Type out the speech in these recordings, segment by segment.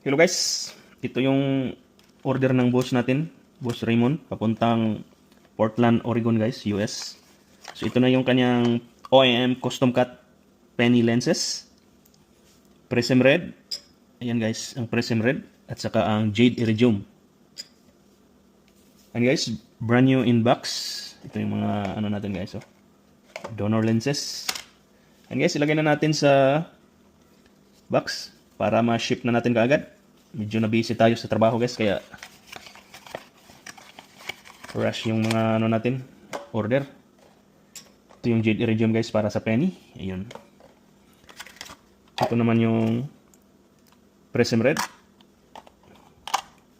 Hello guys, ito yung order ng boss natin, Boss Raymond, papuntang Portland, Oregon guys, US. So ito na yung kanyang OEM custom cut penny lenses. Prism red. Ayan guys, ang prism red at saka ang jade iridium. And guys, brand new in box. Ito yung mga ano natin guys, oh. Donor lenses. And guys, ilagay na natin sa box para ma-ship na natin kaagad. Medyo na busy tayo sa trabaho guys, kaya rush yung mga ano natin, order. Ito yung jade iridium guys para sa penny. Ayun. Ito naman yung prism red.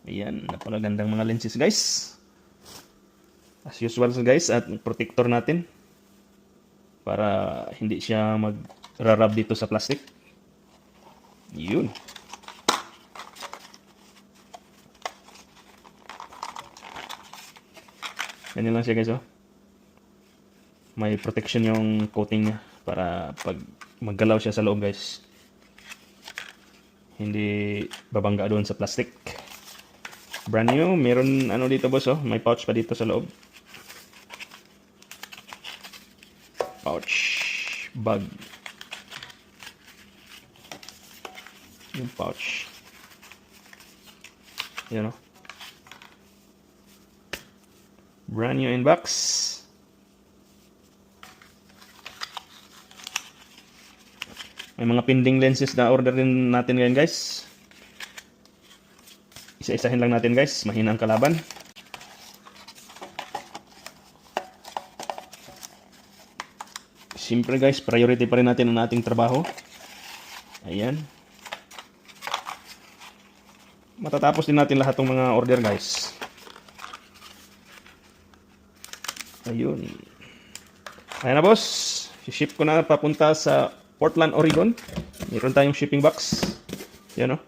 Ayan, napakagandang mga lenses guys. As usual guys, at protector natin para hindi siya mag-rub dito sa plastic. Yun. Ganyan lang siya guys, oh. May protection yung coating niya para pag maggalaw siya sa loob guys, hindi babangga doon sa plastic. Brand new. Meron ano dito boss, oh. May pouch pa dito sa loob. Pouch. Bag. Yung pouch. Yan, oh. Brand new in box. May mga pending lenses na order din natin ngayon guys. Isa-isahin lang natin guys. Mahina ang kalaban. Siyempre guys, priority pa rin natin ang ating trabaho. Ayan. Matatapos din natin lahat ng mga order guys. Ayun. Ayan na boss. Si-ship ko na papunta sa Portland, Oregon. Meron tayong shipping box. Yan, oh.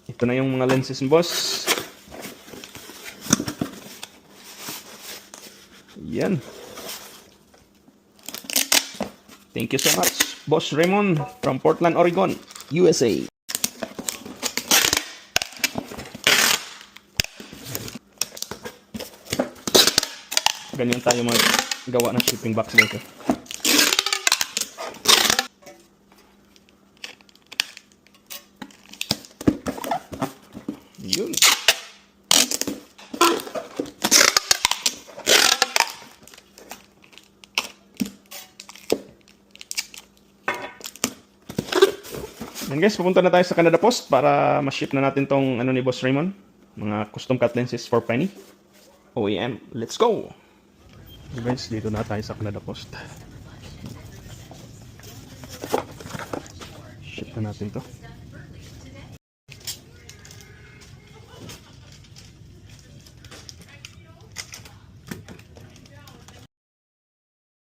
Ito na yung mga lenses ng boss. Yan. Thank you so much, Boss Raymond from Portland, Oregon, USA. Ganyan tayo magawa ng shipping box guys. Yun. Yan guys, pupunta na tayo sa Canada Post para ma-ship na natin tong ano ni Boss Raymond, mga custom cut lenses for penny OEM. Let's go! Guys, dito na tayo sa Canada Post. Ship na natin to.